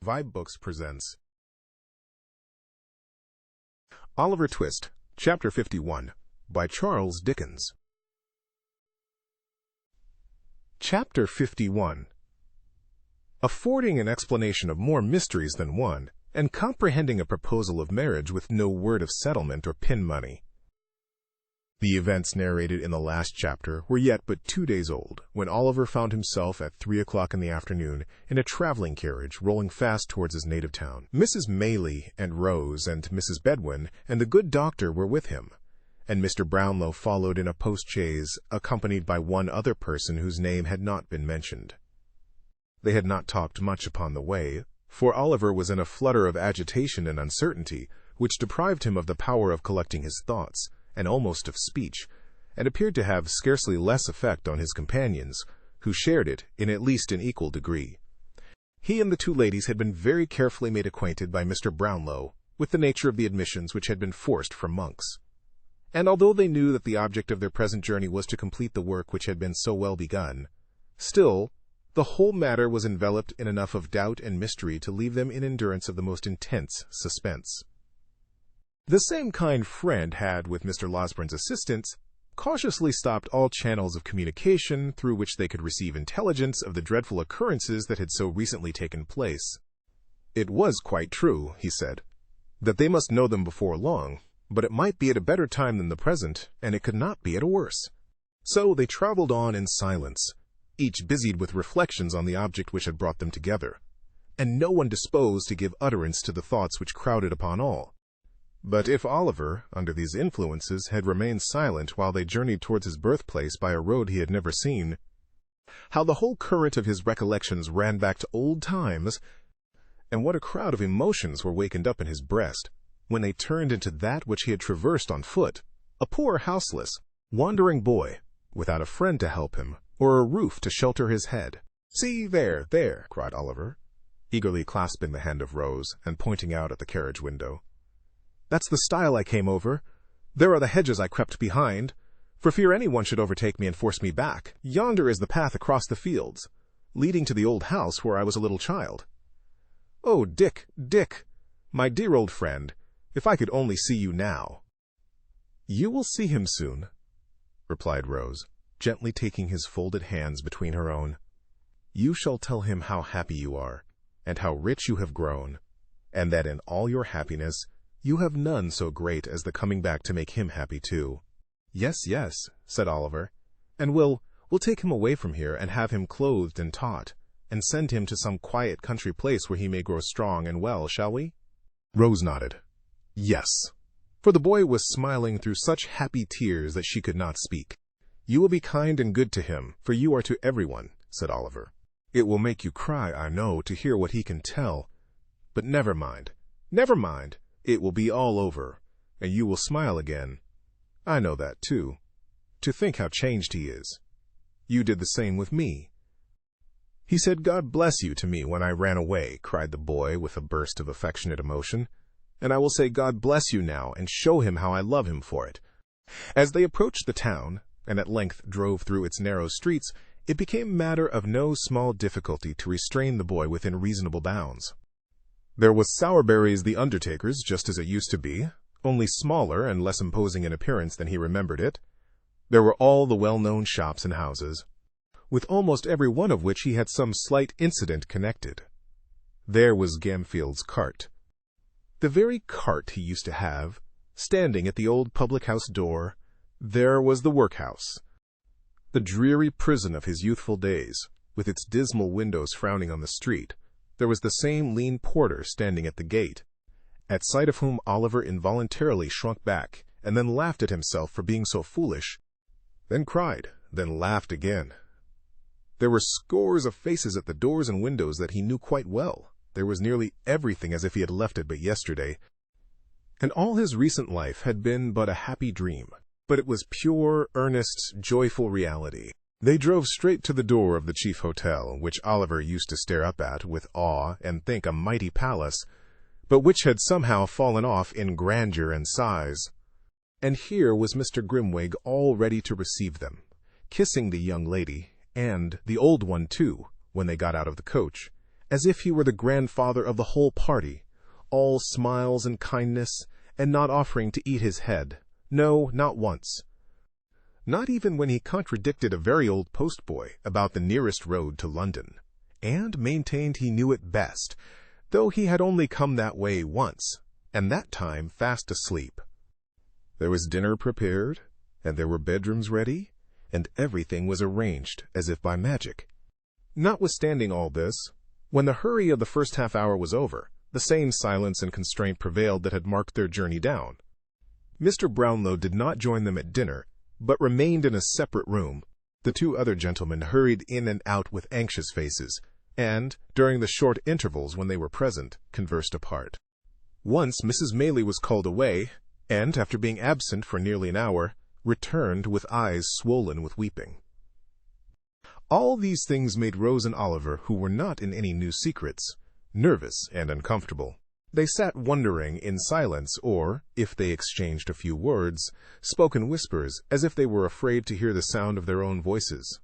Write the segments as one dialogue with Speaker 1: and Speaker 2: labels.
Speaker 1: vibeBooks presents Oliver Twist, Chapter 51, by Charles Dickens. Chapter 51. Affording an explanation of more mysteries than one, and comprehending a proposal of marriage with no word of settlement or pin money. The events narrated in the last chapter were yet but 2 days old, when Oliver found himself at 3 o'clock in the afternoon in a traveling carriage rolling fast towards his native town. Mrs. Maylie and Rose and Mrs. Bedwin and the good doctor were with him, and Mr. Brownlow followed in a post-chaise, accompanied by one other person whose name had not been mentioned. They had not talked much upon the way, for Oliver was in a flutter of agitation and uncertainty, which deprived him of the power of collecting his thoughts, and almost of speech, and appeared to have scarcely less effect on his companions, who shared it in at least an equal degree. He and the 2 ladies had been very carefully made acquainted by Mr. Brownlow with the nature of the admissions which had been forced from monks. And although they knew that the object of their present journey was to complete the work which had been so well begun, still, the whole matter was enveloped in enough of doubt and mystery to leave them in endurance of the most intense suspense. The same kind friend had, with Mr. Losburn's assistance, cautiously stopped all channels of communication through which they could receive intelligence of the dreadful occurrences that had so recently taken place. It was quite true, he said, that they must know them before long, but it might be at a better time than the present, and it could not be at a worse. So they traveled on in silence, each busied with reflections on the object which had brought them together, and no one disposed to give utterance to the thoughts which crowded upon all. But if Oliver, under these influences, had remained silent while they journeyed towards his birthplace by a road he had never seen, how the whole current of his recollections ran back to old times, and what a crowd of emotions were wakened up in his breast, when they turned into that which he had traversed on foot, a poor houseless, wandering boy, without a friend to help him, or a roof to shelter his head. "See, there, there," cried Oliver, eagerly clasping the hand of Rose, and pointing out at the carriage window. "That's the stile I came over. There are the hedges I crept behind, for fear anyone should overtake me and force me back. Yonder is the path across the fields, leading to the old house where I was a little child. Oh, Dick, Dick, my dear old friend, if I could only see you now." "You will see him soon," replied Rose, gently taking his folded hands between her own. "You shall tell him how happy you are, and how rich you have grown, and that in all your happiness you have none so great as the coming back to make him happy too." "Yes, yes," said Oliver, "and we'll take him away from here and have him clothed and taught, and send him to some quiet country place where he may grow strong and well, shall we?" Rose nodded. Yes, for the boy was smiling through such happy tears that she could not speak. "You will be kind and good to him, for you are to everyone," said Oliver. "It will make you cry, I know, to hear what he can tell, but never mind, never mind. It will be all over, and you will smile again. I know that, too. To think how changed he is. You did the same with me." "He said 'God bless you' to me when I ran away," cried the boy with a burst of affectionate emotion, "and I will say 'God bless you' now, and show him how I love him for it." As they approached the town, and at length drove through its narrow streets, it became matter of no small difficulty to restrain the boy within reasonable bounds. There was Sowerberry's the undertaker's, just as it used to be, only smaller and less imposing in appearance than he remembered it. There were all the well-known shops and houses, with almost every one of which he had some slight incident connected. There was Gamfield's cart, the very cart he used to have, standing at the old public-house door. There was the workhouse, the dreary prison of his youthful days, with its dismal windows frowning on the street. There was the same lean porter standing at the gate, at sight of whom Oliver involuntarily shrunk back, and then laughed at himself for being so foolish, then cried, then laughed again. There were scores of faces at the doors and windows that he knew quite well. There was nearly everything as if he had left it but yesterday, and all his recent life had been but a happy dream. But it was pure, earnest, joyful reality. They drove straight to the door of the chief hotel, which Oliver used to stare up at with awe and think a mighty palace, but which had somehow fallen off in grandeur and size. And here was Mr. Grimwig all ready to receive them, kissing the young lady, and the old one too, when they got out of the coach, as if he were the grandfather of the whole party, all smiles and kindness, and not offering to eat his head. No, not once. Not even when he contradicted a very old postboy about the nearest road to London, and maintained he knew it best, though he had only come that way once, and that time fast asleep. There was dinner prepared, and there were bedrooms ready, and everything was arranged as if by magic. Notwithstanding all this, when the hurry of the first half-hour was over, the same silence and constraint prevailed that had marked their journey down. Mr. Brownlow did not join them at dinner, but remained in a separate room. The two other gentlemen hurried in and out with anxious faces, and, during the short intervals when they were present, conversed apart. Once Mrs. Maylie was called away, and, after being absent for nearly an hour, returned with eyes swollen with weeping. All these things made Rose and Oliver, who were not in any new secrets, nervous and uncomfortable. They sat wondering in silence, or, if they exchanged a few words, spoke in whispers, as if they were afraid to hear the sound of their own voices.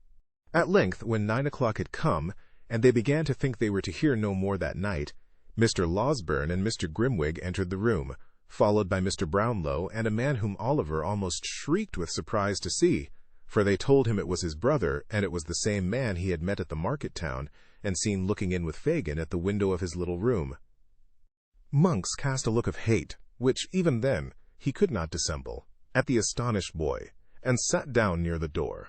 Speaker 1: At length, when 9 o'clock had come, and they began to think they were to hear no more that night, Mr. Losberne and Mr. Grimwig entered the room, followed by Mr. Brownlow and a man whom Oliver almost shrieked with surprise to see, for they told him it was his brother, and it was the same man he had met at the market town, and seen looking in with Fagin at the window of his little room. Monks cast a look of hate, which, even then, he could not dissemble, at the astonished boy, and sat down near the door.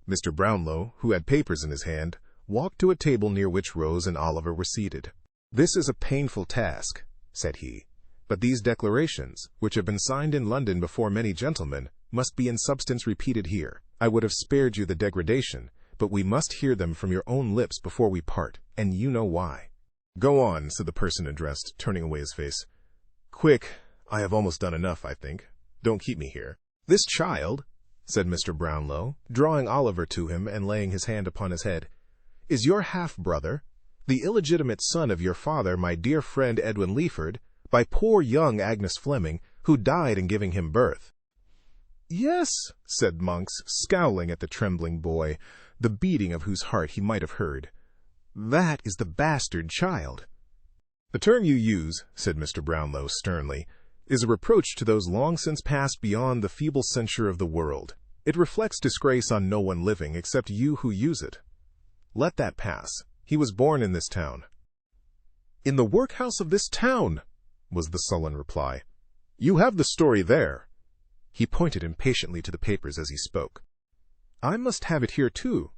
Speaker 1: Mr. Brownlow, who had papers in his hand, walked to a table near which Rose and Oliver were seated. "This is a painful task," said he, "but these declarations, which have been signed in London before many gentlemen, must be in substance repeated here. I would have spared you the degradation, but we must hear them from your own lips before we part, and you know why." "Go on," said the person addressed, turning away his face. "Quick, I have almost done enough, I think. Don't keep me here." "This child," said Mr. Brownlow, drawing Oliver to him and laying his hand upon his head, "is your half-brother, the illegitimate son of your father, my dear friend Edwin Leeford, by poor young Agnes Fleming, who died in giving him birth." "Yes," said Monks, scowling at the trembling boy, the beating of whose heart he might have heard. "That is the bastard child." "The term you use," said Mr. Brownlow sternly, "is a reproach to those long since passed beyond the feeble censure of the world. It reflects disgrace on no one living except you who use it. Let that pass. He was born in this town." "In the workhouse of this town," was the sullen reply. "You have the story there." He pointed impatiently to the papers as he spoke. "I must have it here too,"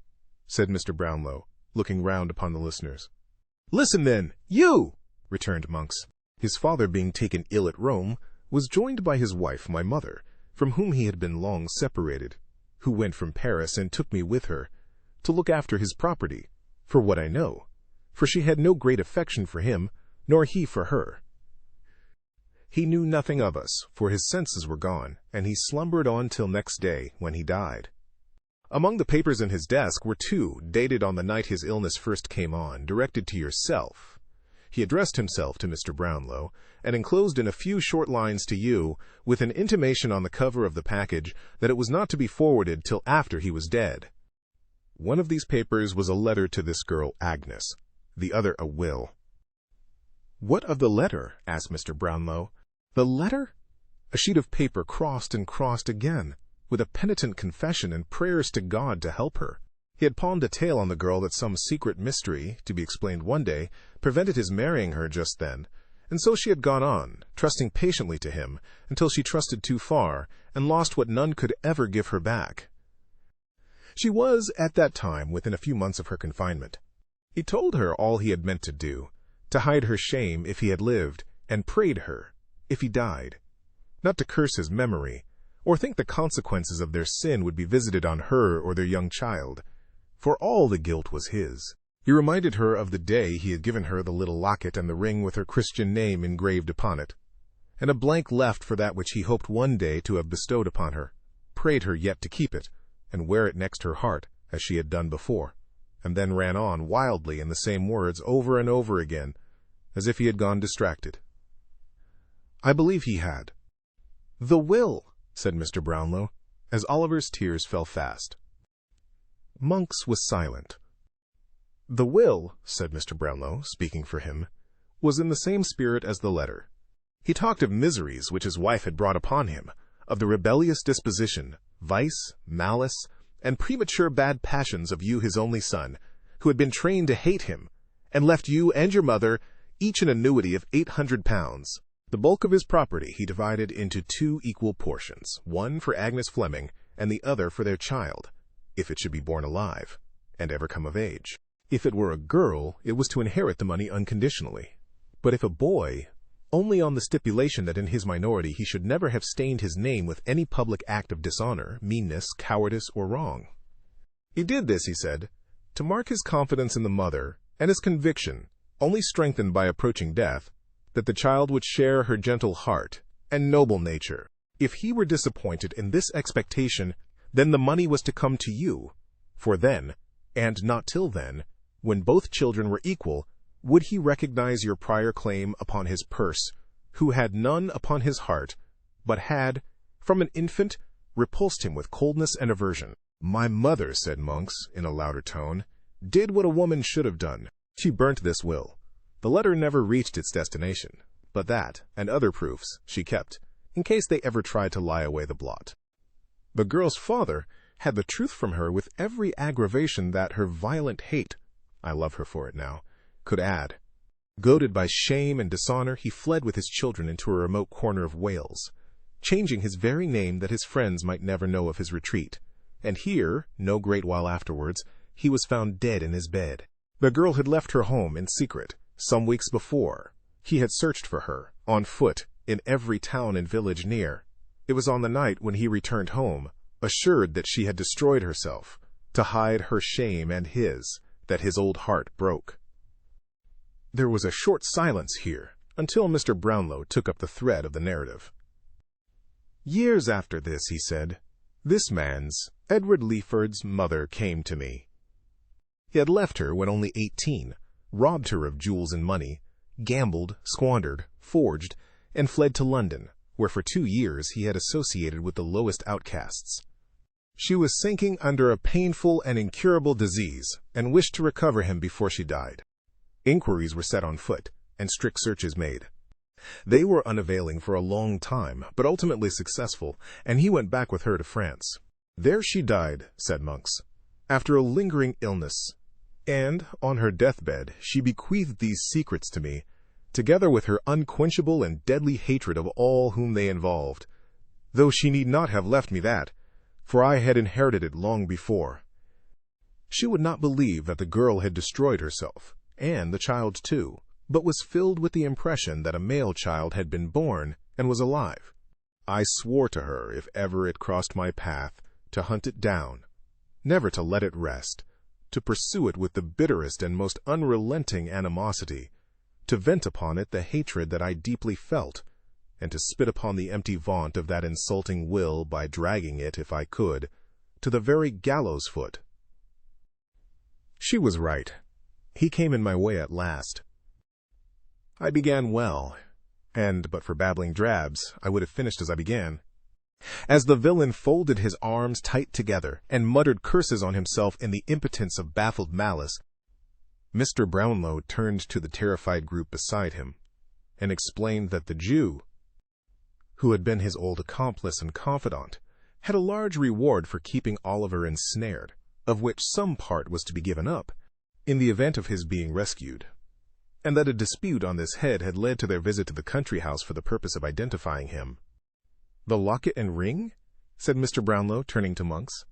Speaker 1: said Mr. Brownlow, looking round upon the listeners. "Listen then, you!" returned Monks. His father, being taken ill at Rome, was joined by his wife, my mother, from whom he had been long separated, who went from Paris and took me with her, to look after his property, for what I know, for she had no great affection for him, nor he for her. He knew nothing of us, for his senses were gone, and he slumbered on till next day, when he died. Among the papers in his desk were two, dated on the night his illness first came on, directed to yourself. He addressed himself to Mr. Brownlow, and enclosed in a few short lines to you, with an intimation on the cover of the package that it was not to be forwarded till after he was dead. One of these papers was a letter to this girl Agnes, the other a will. "What of the letter?" asked Mr. Brownlow. "The letter?" A sheet of paper crossed and crossed again, with a penitent confession and prayers to God to help her. He had palmed a tale on the girl that some secret mystery, to be explained one day, prevented his marrying her just then, and so she had gone on, trusting patiently to him, until she trusted too far, and lost what none could ever give her back. She was, at that time, within a few months of her confinement. He told her all he had meant to do, to hide her shame if he had lived, and prayed her, if he died, not to curse his memory, or think the consequences of their sin would be visited on her or their young child, for all the guilt was his. He reminded her of the day he had given her the little locket and the ring with her Christian name engraved upon it, and a blank left for that which he hoped one day to have bestowed upon her, prayed her yet to keep it, and wear it next her heart, as she had done before, and then ran on wildly in the same words over and over again, as if he had gone distracted. I believe he had. "The will," said Mr. Brownlow, as Oliver's tears fell fast. Monks was silent. "The will," said Mr. Brownlow, speaking for him, "was in the same spirit as the letter. He talked of miseries which his wife had brought upon him, of the rebellious disposition, vice, malice, and premature bad passions of you his only son, who had been trained to hate him, and left you and your mother each an annuity of £800. The bulk of his property he divided into 2 equal portions, one for Agnes Fleming, and the other for their child, if it should be born alive, and ever come of age. If it were a girl, it was to inherit the money unconditionally. But if a boy, only on the stipulation that in his minority he should never have stained his name with any public act of dishonor, meanness, cowardice, or wrong. He did this, he said, to mark his confidence in the mother, and his conviction, only strengthened by approaching death, that the child would share her gentle heart and noble nature. If he were disappointed in this expectation, then the money was to come to you, for then, and not till then, when both children were equal, would he recognize your prior claim upon his purse, who had none upon his heart, but had, from an infant, repulsed him with coldness and aversion. My mother, said Monks, in a louder tone, did what a woman should have done. She burnt this will. The letter never reached its destination, but that, and other proofs, she kept, in case they ever tried to lie away the blot. The girl's father had the truth from her with every aggravation that her violent hate, I love her for it now, could add. Goaded by shame and dishonor, he fled with his children into a remote corner of Wales, changing his very name that his friends might never know of his retreat. And here, no great while afterwards, he was found dead in his bed. The girl had left her home in secret some weeks before. He had searched for her, on foot, in every town and village near. It was on the night when he returned home, assured that she had destroyed herself, to hide her shame and his, that his old heart broke. There was a short silence here, until Mr. Brownlow took up the thread of the narrative. Years after this, he said, this man's, Edward Leaford's, mother came to me. He had left her when only 18, robbed her of jewels and money, gambled, squandered, forged, and fled to London, where for 2 years he had associated with the lowest outcasts. She was sinking under a painful and incurable disease, and wished to recover him before she died. Inquiries were set on foot, and strict searches made. They were unavailing for a long time, but ultimately successful, and he went back with her to France. There she died, said Monks, after a lingering illness, and, on her deathbed, she bequeathed these secrets to me, together with her unquenchable and deadly hatred of all whom they involved, though she need not have left me that, for I had inherited it long before. She would not believe that the girl had destroyed herself, and the child too, but was filled with the impression that a male child had been born and was alive. I swore to her, if ever it crossed my path, to hunt it down, never to let it rest, to pursue it with the bitterest and most unrelenting animosity, to vent upon it the hatred that I deeply felt, and to spit upon the empty vaunt of that insulting will by dragging it, if I could, to the very gallows foot. She was right. He came in my way at last. I began well, and but for babbling drabs, I would have finished as I began. As the villain folded his arms tight together and muttered curses on himself in the impotence of baffled malice, Mr. Brownlow turned to the terrified group beside him and explained that the Jew, who had been his old accomplice and confidant, had a large reward for keeping Oliver ensnared, of which some part was to be given up, in the event of his being rescued, and that a dispute on this head had led to their visit to the country house for the purpose of identifying him. The locket and ring? Said Mr. Brownlow, turning to Monks.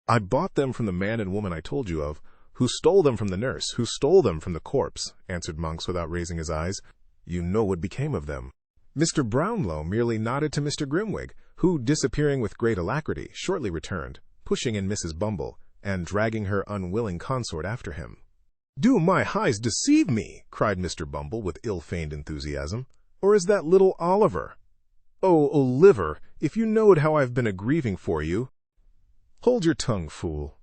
Speaker 1: I bought them from the man and woman I told you of, who stole them from the nurse, who stole them from the corpse, answered Monks without raising his eyes. You know what became of them. Mr. Brownlow merely nodded to Mr. Grimwig, who, disappearing with great alacrity, shortly returned, pushing in Mrs. Bumble, and dragging her unwilling consort after him. Do my eyes deceive me? Cried Mr. Bumble with ill-feigned enthusiasm. Or is that little Oliver? Oh, Oliver, if you knowed how I've been a-grieving for you. Hold your tongue, fool,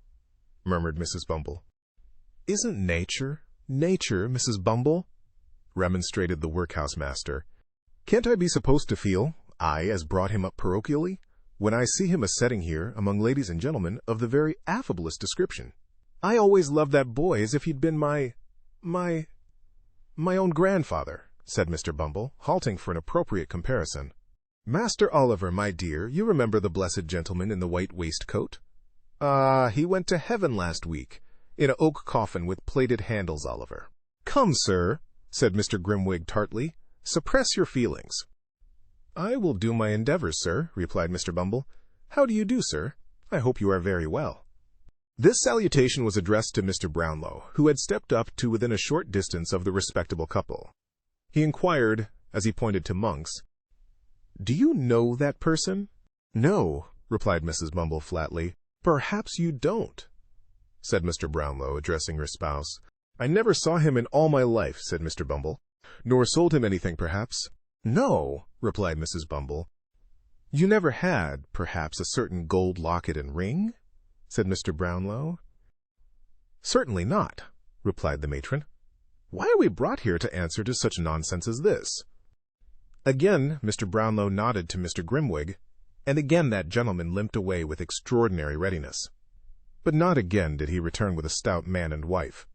Speaker 1: murmured Mrs. Bumble. Isn't nature, Mrs. Bumble? Remonstrated the workhouse master. Can't I be supposed to feel, I as brought him up parochially, when I see him a-setting here among ladies and gentlemen of the very affablest description? I always loved that boy as if he'd been my own grandfather, said Mr. Bumble, halting for an appropriate comparison. Master Oliver, my dear, you remember the blessed gentleman in the white waistcoat? He went to heaven last week, in an oak coffin with plated handles, Oliver. Come, sir, said Mr. Grimwig tartly, suppress your feelings. I will do my endeavors, sir, replied Mr. Bumble. How do you do, sir? I hope you are very well. This salutation was addressed to Mr. Brownlow, who had stepped up to within a short distance of the respectable couple. He inquired, as he pointed to Monks, "Do you know that person?" "No," replied Mrs. Bumble flatly. "Perhaps you don't," said Mr. Brownlow, addressing her spouse. "I never saw him in all my life," said Mr. Bumble. "Nor sold him anything, perhaps?" "No," replied Mrs. Bumble. "You never had, perhaps, a certain gold locket and ring?" said Mr. Brownlow. "Certainly not," replied the matron. "Why are we brought here to answer to such nonsense as this?" Again Mr. Brownlow nodded to Mr. Grimwig, and again that gentleman limped away with extraordinary readiness. But not again did he return with a stout man and wife,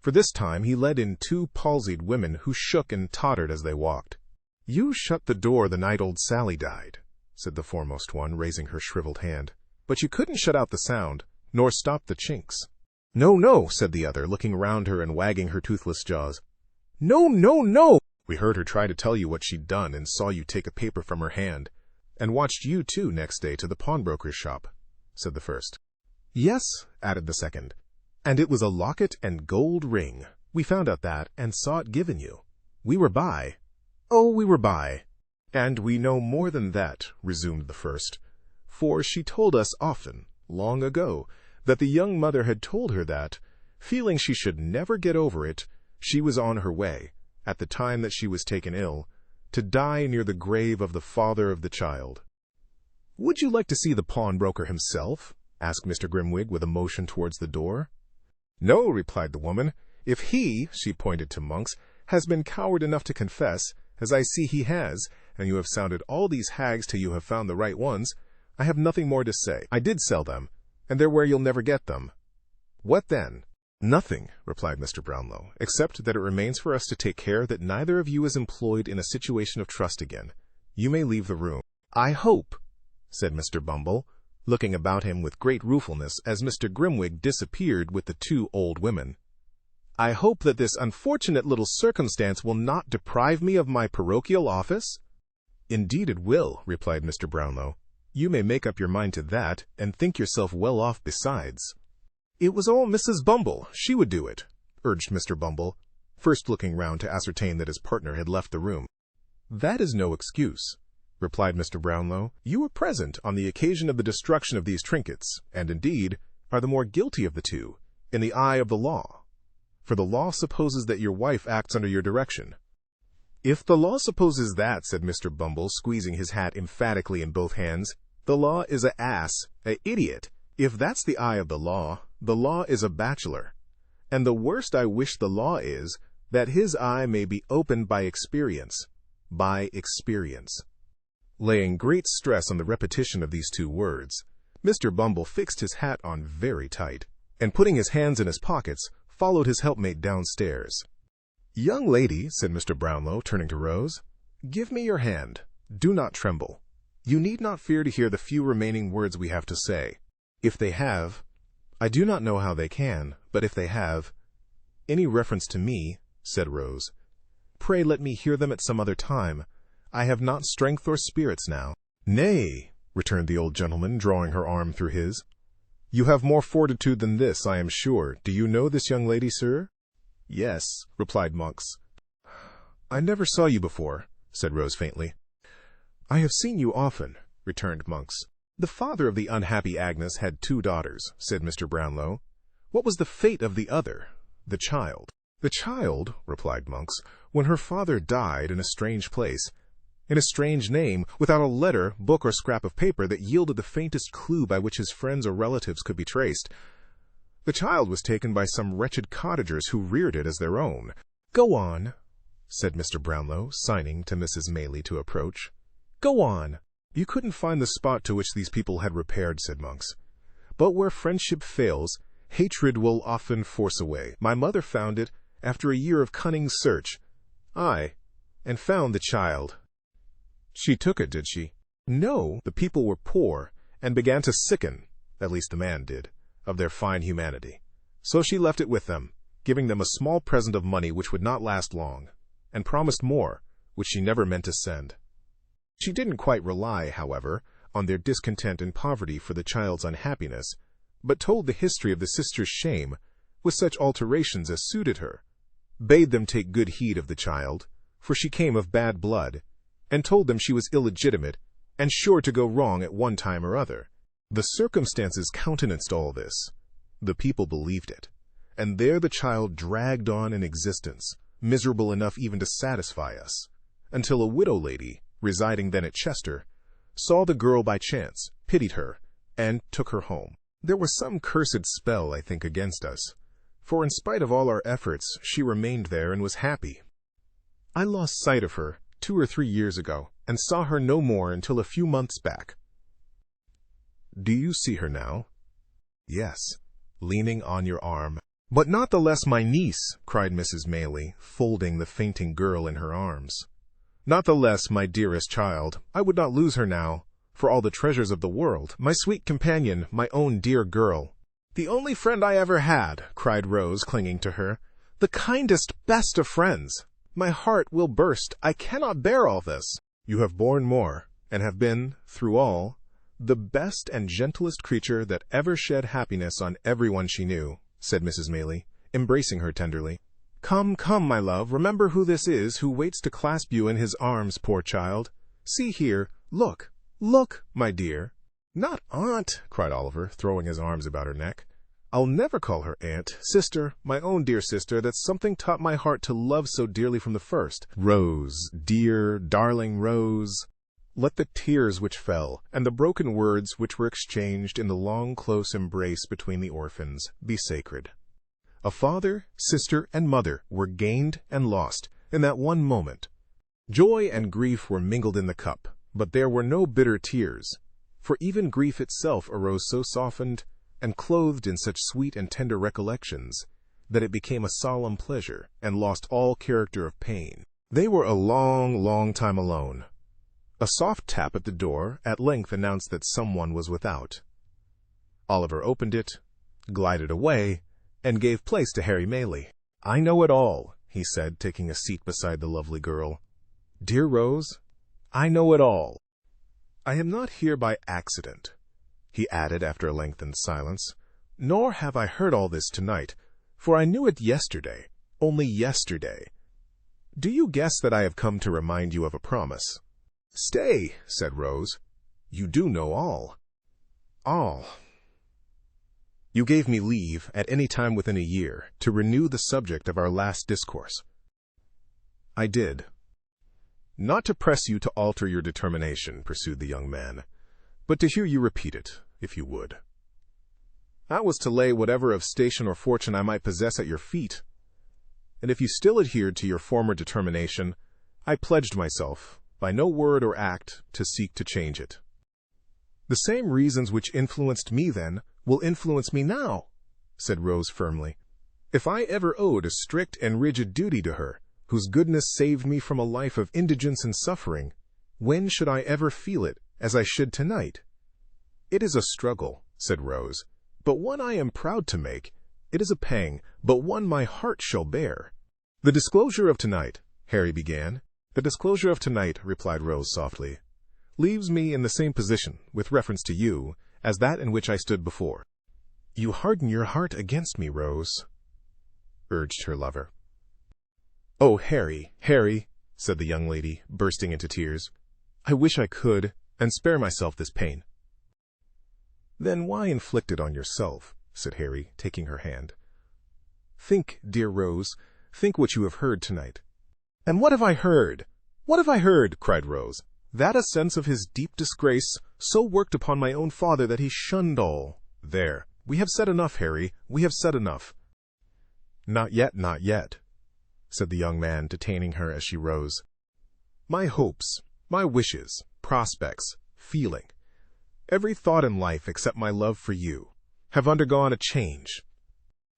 Speaker 1: for this time he led in two palsied women who shook and tottered as they walked. "You shut the door the night old Sally died," said the foremost one, raising her shriveled hand. "But you couldn't shut out the sound, nor stop the chinks." "No, no," said the other, looking round her and wagging her toothless jaws. "No, no, no! We heard her try to tell you what she'd done, and saw you take a paper from her hand, and watched you, too, next day to the pawnbroker's shop," said the first. "Yes," added the second, "and it was a locket and gold ring. We found out that, and saw it given you. We were by." "Oh, we were by." "And we know more than that," resumed the first, "for she told us often, long ago, that the young mother had told her that, feeling she should never get over it, she was on her way, at the time that she was taken ill, to die near the grave of the father of the child." "Would you like to see the pawnbroker himself?" asked Mr. Grimwig with a motion towards the door. "No," replied the woman. "If he," she pointed to Monks, "has been coward enough to confess, as I see he has, and you have sounded all these hags till you have found the right ones, I have nothing more to say. I did sell them, and they're where you'll never get them." "What then?" "Nothing," replied Mr. Brownlow, "except that it remains for us to take care that neither of you is employed in a situation of trust again. You may leave the room." "I hope," said Mr. Bumble, looking about him with great ruefulness as Mr. Grimwig disappeared with the two old women, "I hope that this unfortunate little circumstance will not deprive me of my parochial office?" "Indeed it will," replied Mr. Brownlow. "You may make up your mind to that, and think yourself well off besides." "It was all Mrs. Bumble. She would do it," urged Mr. Bumble, first looking round to ascertain that his partner had left the room. "That is no excuse," replied Mr. Brownlow. "You were present on the occasion of the destruction of these trinkets, and indeed are the more guilty of the two, in the eye of the law. For the law supposes that your wife acts under your direction." "If the law supposes that," said Mr. Bumble, squeezing his hat emphatically in both hands, "the law is a ass, a idiot. If that's the eye of the law is a bachelor. And the worst I wish the law is, that his eye may be opened by experience. By experience." Laying great stress on the repetition of these two words, Mr. Bumble fixed his hat on very tight, and putting his hands in his pockets, followed his helpmate downstairs. "Young lady," said Mr. Brownlow, turning to Rose, "give me your hand. Do not tremble. You need not fear to hear the few remaining words we have to say. If they have, I do not know how they can, but if they have, any reference to me," said Rose, "pray let me hear them at some other time. I have not strength or spirits now." "Nay," returned the old gentleman, drawing her arm through his, "you have more fortitude than this, I am sure. Do you know this young lady, sir?" "Yes," replied Monks. "I never saw you before," said Rose faintly. "I have seen you often," returned Monks. "The father of the unhappy Agnes had 2 daughters," said Mr. Brownlow. "What was the fate of the other, the child?" "The child," replied Monks, "when her father died in a strange place, in a strange name, without a letter, book, or scrap of paper that yielded the faintest clue by which his friends or relatives could be traced, the child was taken by some wretched cottagers who reared it as their own." "Go on," said Mr. Brownlow, signing to Mrs. Maylie to approach. "Go on." "You couldn't find the spot to which these people had repaired," said Monks. "But where friendship fails, hatred will often force away. My mother found it after a year of cunning search. And found the child. She took it, did she? No, the people were poor, and began to sicken, at least the man did, of their fine humanity. So she left it with them, giving them a small present of money which would not last long, and promised more, which she never meant to send. She didn't quite rely, however, on their discontent and poverty for the child's unhappiness, but told the history of the sister's shame, with such alterations as suited her, bade them take good heed of the child, for she came of bad blood, and told them she was illegitimate, and sure to go wrong at one time or other. The circumstances countenanced all this. The people believed it, and there the child dragged on in existence, miserable enough even to satisfy us, until a widow lady, residing then at Chester, saw the girl by chance, pitied her, and took her home. There was some cursed spell, I think, against us, for in spite of all our efforts, she remained there and was happy. I lost sight of her 2 or 3 years ago, and saw her no more until a few months back. Do you see her now? Yes, leaning on your arm. But not the less my niece, cried Mrs. Maylie, folding the fainting girl in her arms. Not the less my dearest child. I would not lose her now, for all the treasures of the world. My sweet companion, my own dear girl. The only friend I ever had, cried Rose, clinging to her. The kindest, best of friends. My heart will burst. I cannot bear all this. You have borne more, and have been, through all, the best and gentlest creature that ever shed happiness on everyone she knew, said Mrs. Maylie, embracing her tenderly. Come, come, my love, remember who this is who waits to clasp you in his arms, poor child. See here, look, my dear. Not aunt, cried Oliver, throwing his arms about her neck. I'll never call her aunt. Sister, my own dear sister, that something taught my heart to love so dearly from the first. Rose, dear, darling Rose. Let the tears which fell, and the broken words which were exchanged in the long, close embrace between the orphans, be sacred. A father, sister, and mother were gained and lost in that one moment. Joy and grief were mingled in the cup, but there were no bitter tears, for even grief itself arose so softened and clothed in such sweet and tender recollections that it became a solemn pleasure and lost all character of pain. They were a long, long time alone. A soft tap at the door at length announced that someone was without. Oliver opened it, glided away, and gave place to Harry Maylie. I know it all, he said, taking a seat beside the lovely girl. Dear Rose, I know it all. I am not here by accident, he added after a lengthened silence, nor have I heard all this tonight, for I knew it yesterday, only yesterday. Do you guess that I have come to remind you of a promise? Stay, said Rose. You do know all. All. You gave me leave, at any time within a year, to renew the subject of our last discourse. I did. Not to press you to alter your determination, pursued the young man, but to hear you repeat it, if you would. I was to lay whatever of station or fortune I might possess at your feet, and if you still adhered to your former determination, I pledged myself, by no word or act, to seek to change it. The same reasons which influenced me then will influence me now, said Rose firmly. If I ever owed a strict and rigid duty to her, whose goodness saved me from a life of indigence and suffering, when should I ever feel it as I should tonight? It is a struggle, said Rose, but one I am proud to make. It is a pang, but one my heart shall bear. The disclosure of tonight, Harry began. The disclosure of tonight, replied Rose softly, leaves me in the same position, with reference to you, as that in which I stood before. You harden your heart against me, Rose, urged her lover. Oh, Harry, Harry, said the young lady, bursting into tears. I wish I could, and spare myself this pain. Then why inflict it on yourself, said Harry, taking her hand. Think, dear Rose, think what you have heard tonight. And what have I heard? What have I heard? Cried Rose. That a sense of his deep disgrace so worked upon my own father that he shunned all. There, we have said enough, Harry, we have said enough. Not yet, said the young man, detaining her as she rose. My hopes, my wishes, prospects, feeling, every thought in life except my love for you, have undergone a change,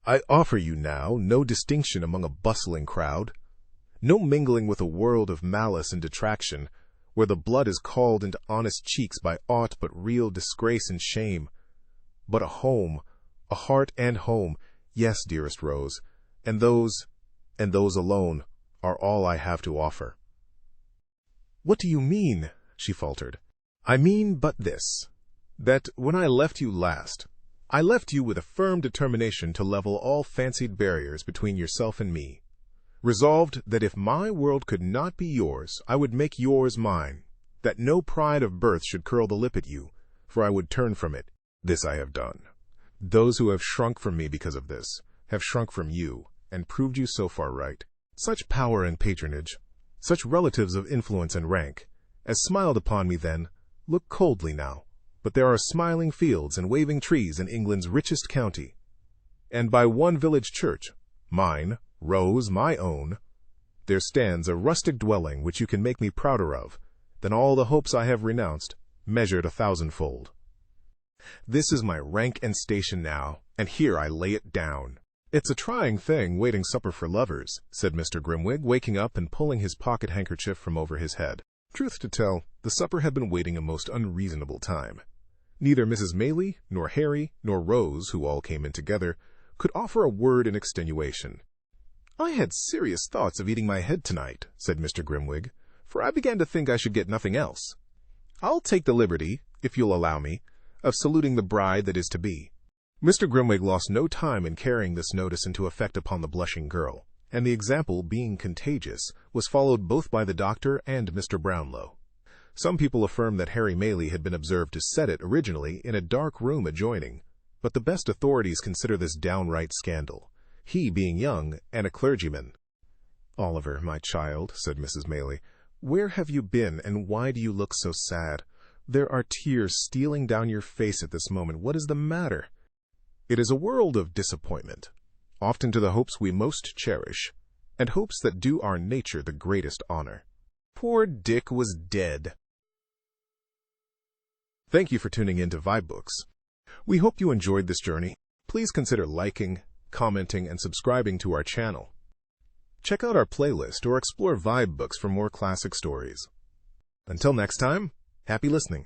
Speaker 1: I offer you now no distinction among a bustling crowd, no mingling with a world of malice and detraction, where the blood is called into honest cheeks by aught but real disgrace and shame, but a home, a heart and home, yes, dearest Rose, and those alone, are all I have to offer. What do you mean? She faltered. I mean but this, that when I left you last, I left you with a firm determination to level all fancied barriers between yourself and me, resolved that if my world could not be yours, I would make yours mine, that no pride of birth should curl the lip at you, for I would turn from it. This I have done. Those who have shrunk from me because of this have shrunk from you, and proved you so far right. Such power and patronage, such relatives of influence and rank, as smiled upon me then, look coldly now. But there are smiling fields and waving trees in England's richest county, and by one village church, mine, Rose, my own, there stands a rustic dwelling which you can make me prouder of than all the hopes I have renounced, measured 1,000-fold. This is my rank and station now, and here I lay it down. It's a trying thing waiting supper for lovers, said Mr. Grimwig, waking up and pulling his pocket handkerchief from over his head. Truth to tell, the supper had been waiting a most unreasonable time. Neither Mrs. Maylie, nor Harry, nor Rose, who all came in together, could offer a word in extenuation. I had serious thoughts of eating my head tonight, said Mr. Grimwig, for I began to think I should get nothing else. I'll take the liberty, if you'll allow me, of saluting the bride that is to be. Mr. Grimwig lost no time in carrying this notice into effect upon the blushing girl, and the example, being contagious, was followed both by the doctor and Mr. Brownlow. Some people affirm that Harry Maylie had been observed to set it originally in a dark room adjoining, but the best authorities consider this downright scandal, he being young and a clergyman. Oliver, my child, said Mrs. Maylie, where have you been, and why do you look so sad? There are tears stealing down your face at this moment. What is the matter? It is a world of disappointment, often to the hopes we most cherish, and hopes that do our nature the greatest honor. Poor Dick was dead. Thank you for tuning in to vibeBooks. We hope you enjoyed this journey. Please consider liking, commenting, and subscribing to our channel. Check out our playlist or explore vibeBooks for more classic stories. Until next time, happy listening.